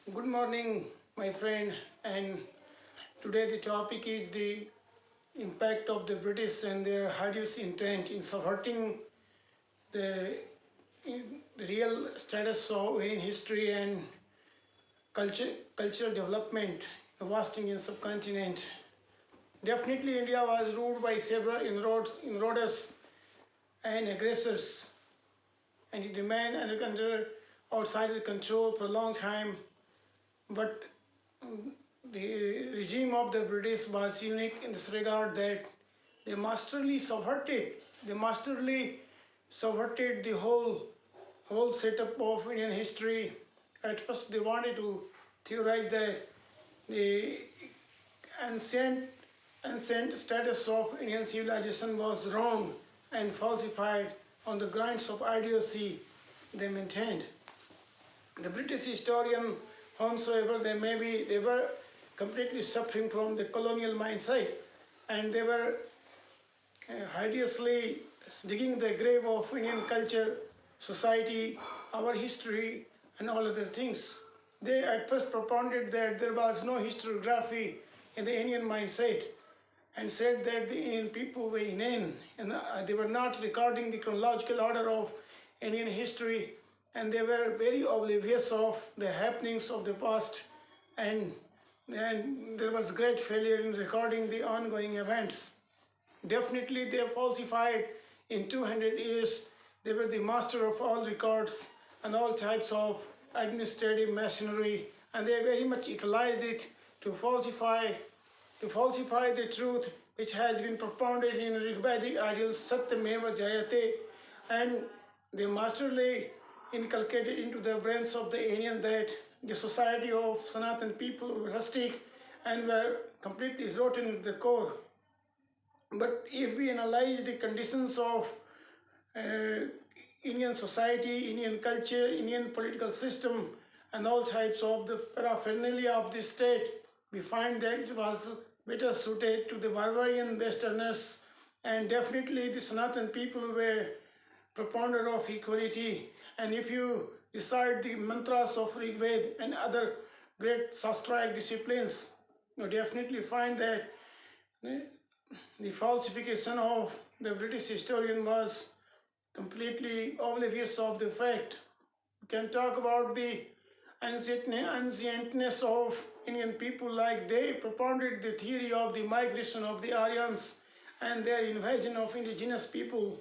Good morning, my friend. And today the topic is the impact of the British and their hideous intent in subverting the, the real status of Indian history and cultural development of vast Indian subcontinent. Definitely, India was ruled by several inroaders and aggressors, and it remained under outside the control for a long time. But the regime of the British was unique in this regard that they masterly subverted the whole setup of Indian history. At first, they wanted to theorize that the ancient ancient status of Indian civilization was wrong and falsified on the grounds of idiocy they maintained. The British historian, whomsoever they may be, they were completely suffering from the colonial mindset, and they were hideously digging the grave of Indian culture, society, our history, and all other things. They at first propounded that there was no historiography in the Indian mindset and said that the Indian people were inane and they were not recording the chronological order of Indian history, and they were very oblivious of the happenings of the past, and there was great failure in recording the ongoing events. Definitely they falsified in 200 years. They were the master of all records and all types of administrative machinery, and they very much equalized it to falsify the truth which has been propounded in Rigvedic ideals Satyameva Jayate, and they masterly inculcated into the brains of the Indian that the society of Sanatan people were rustic and were completely rotten at the core. But if we analyze the conditions of Indian society, Indian culture, Indian political system, and all types of the paraphernalia of the state, we find that it was better suited to the barbarian westerners, and definitely the Sanatan people were propounder of equality. And if you recite the mantras of Rigved and other great Shastraic disciplines, you definitely find that the falsification of the British historian was completely oblivious of the fact. We can talk about the ancientness of Indian people, like they propounded the theory of the migration of the Aryans and their invasion of indigenous people,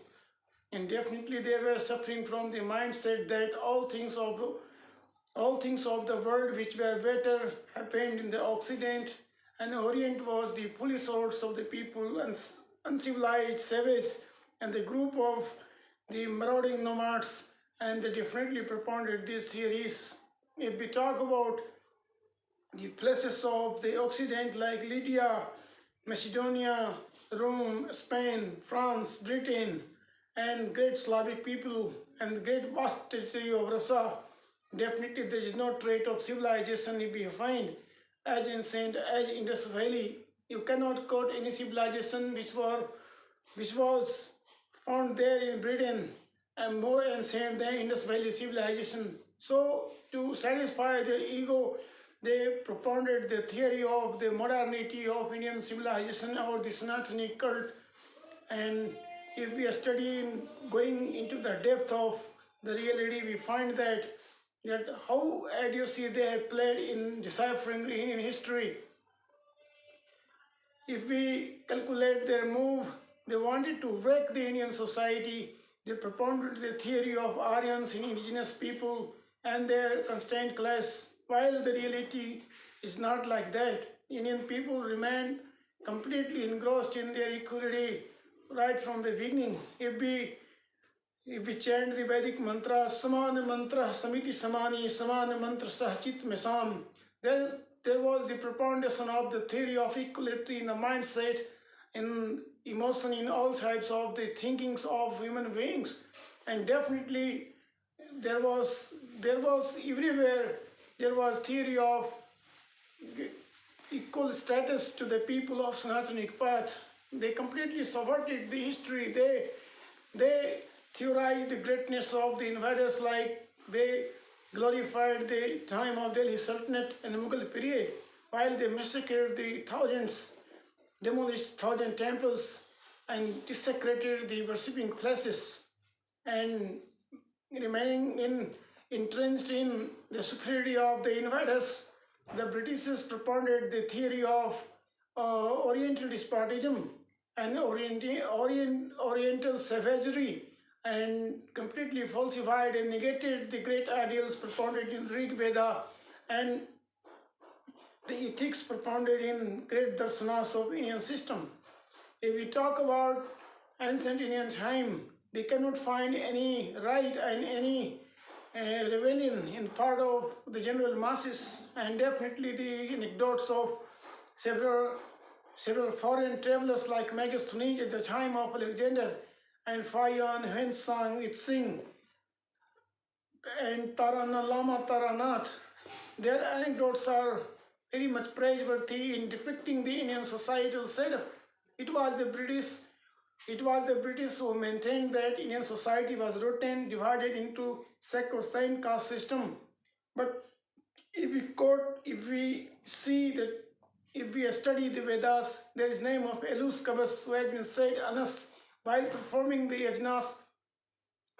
and definitely they were suffering from the mindset that all things of the world which were better happened in the Occident, and Orient was the police source of the people and uncivilized savage and the group of the marauding nomads, and they definitely propounded these theories. If we talk about the places of the Occident like Lydia, Macedonia, Rome, Spain, France, Britain, and great Slavic people and the great vast territory of Russia, definitely there is no trait of civilization if we find as ancient as Indus Valley. You cannot quote any civilization which was found there in Britain and more ancient than Indus Valley civilization. So to satisfy their ego, they propounded the theory of the modernity of Indian civilization or the Sanatani cult. And if we are studying, going into the depth of the reality, we find that how idiocy they have played in deciphering Indian history. If we calculate their move, they wanted to wreck the Indian society. They propounded the theory of Aryans in indigenous people and their constrained class, while the reality is not like that. Indian people remain completely engrossed in their equality right from the beginning. If we chant the Vedic mantra, Samana mantra samiti samani, Samana mantra sahchit mesam, there was the propoundation of the theory of equality in the mindset, in emotion, in all types of the thinkings of human beings. And definitely there was everywhere, there was theory of equal status to the people of Sanatanic path. They completely subverted the history. They theorized the greatness of the invaders, like they glorified the time of Delhi Sultanate and the Mughal period, while they massacred the thousands, demolished thousand temples, and desecrated the worshipping places, and remaining entrenched in the superiority of the invaders, the Britishers propounded the theory of Oriental despotism and Oriental savagery, and completely falsified and negated the great ideals propounded in Rig Veda and the ethics propounded in great darsanas of Indian system. If we talk about ancient Indian time, we cannot find any right and any rebellion in part of the general masses, and definitely the anecdotes of several foreign travelers like Megasthenes at the time of Alexander and Fayan, Hensang, Itsing, and Tarana Lama Taranath. Their anecdotes are very much praiseworthy in depicting the Indian societal setup. It was the British who maintained that Indian society was rotten, divided into sacrosanct caste system. But if we see that, if we study the Vedas, there is name of Elus Kabas who has been said Anas while performing the yajnas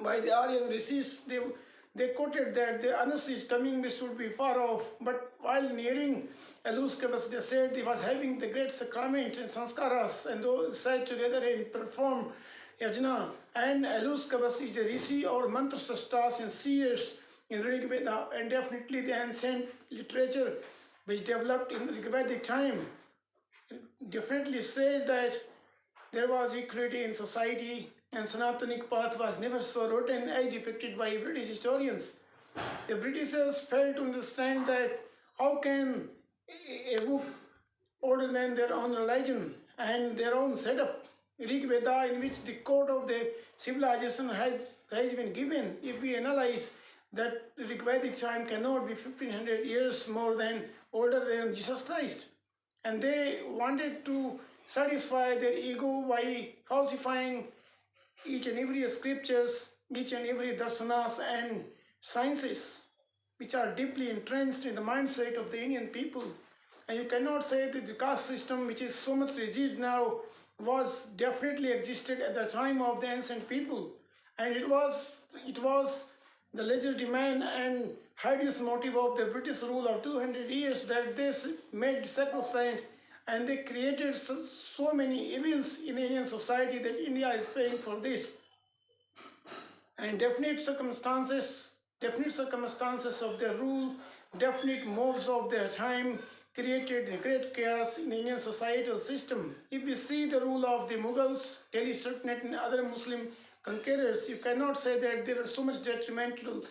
by the Aryan rishis. They quoted that the Anas is coming, we should be far off. But while nearing Elus Kabas, they said he was having the great sacrament and sanskaras, and those sat together and performed yajna. And Elus Kabas is a rishi or mantra sastas and seers in Rig Veda, and definitely the ancient literature which developed in Rig Vedic time definitely says that there was equality in society, and Sanatanic path was never so rotten as depicted by British historians. The Britishers failed to understand that how can a book older than their own religion and their own setup, Rig Veda, in which the code of the civilization has been given, if we analyze that Rig Vedic time cannot be 1500 years more than older than Jesus Christ. And they wanted to satisfy their ego by falsifying each and every scriptures, each and every darsanas and sciences, which are deeply entrenched in the mindset of the Indian people. And you cannot say that the caste system, which is so much rigid now, was definitely existed at the time of the ancient people. And it was the leisure demand and hideous motive of the British rule of 200 years that they made sacrosanct, and they created so many evils in Indian society that India is paying for this. And definite circumstances of their rule, definite moves of their time created a great chaos in Indian societal system. If we see the rule of the Mughals, Delhi Sultanate and other Muslim conquerors, you cannot say that they were so much detrimental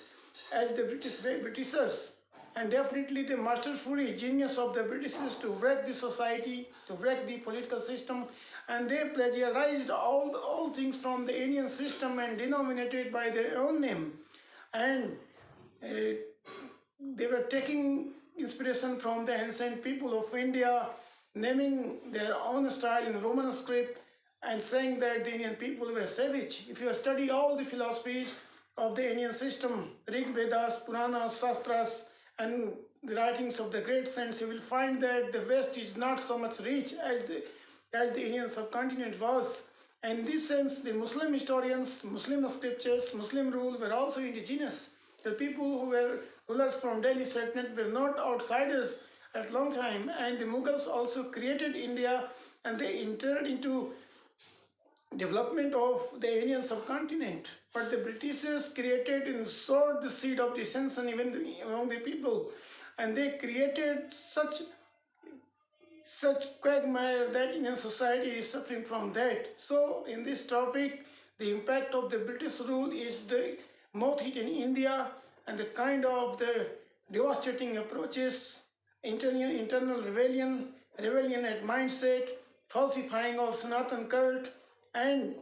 as the Britishers. And definitely the masterfully genius of the Britishers to wreck the society, to wreck the political system, and they plagiarized all things from the Indian system and denominated by their own name. And they were taking inspiration from the ancient people of India, naming their own style in Roman script and saying that the Indian people were savage. If you study all the philosophies of the Indian system, Rig Vedas, Puranas, Shastras, and the writings of the great saints, you will find that the West is not so much rich as the Indian subcontinent was. And in this sense, the Muslim historians, Muslim scriptures, Muslim rule were also indigenous. The people who were rulers from Delhi Sultanate were not outsiders at long time, and the Mughals also created India, and they entered into development of the Indian subcontinent. But the Britishers created and sowed the seed of dissension even among the people, and they created such quagmire that Indian society is suffering from that. So in this topic, the impact of the British rule is the mouth hit in India, and the kind of the devastating approaches, internal rebellion at mindset, falsifying of Sanatan cult, and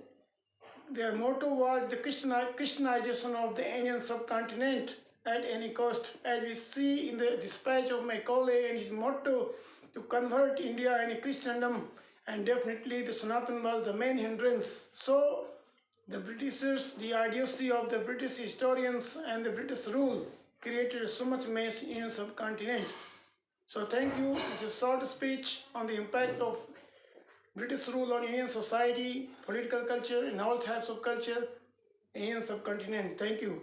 their motto was the Christianization of the Indian subcontinent at any cost, as we see in the dispatch of Macaulay and his motto to convert India into Christendom, and definitely the Sanatan was the main hindrance. So the Britishers, the idiocy of the British historians and the British rule created so much mess in Indian subcontinent. So thank you. This is a short speech on the impact of British rule on Indian society, political culture, and all types of culture in Indian subcontinent. Thank you.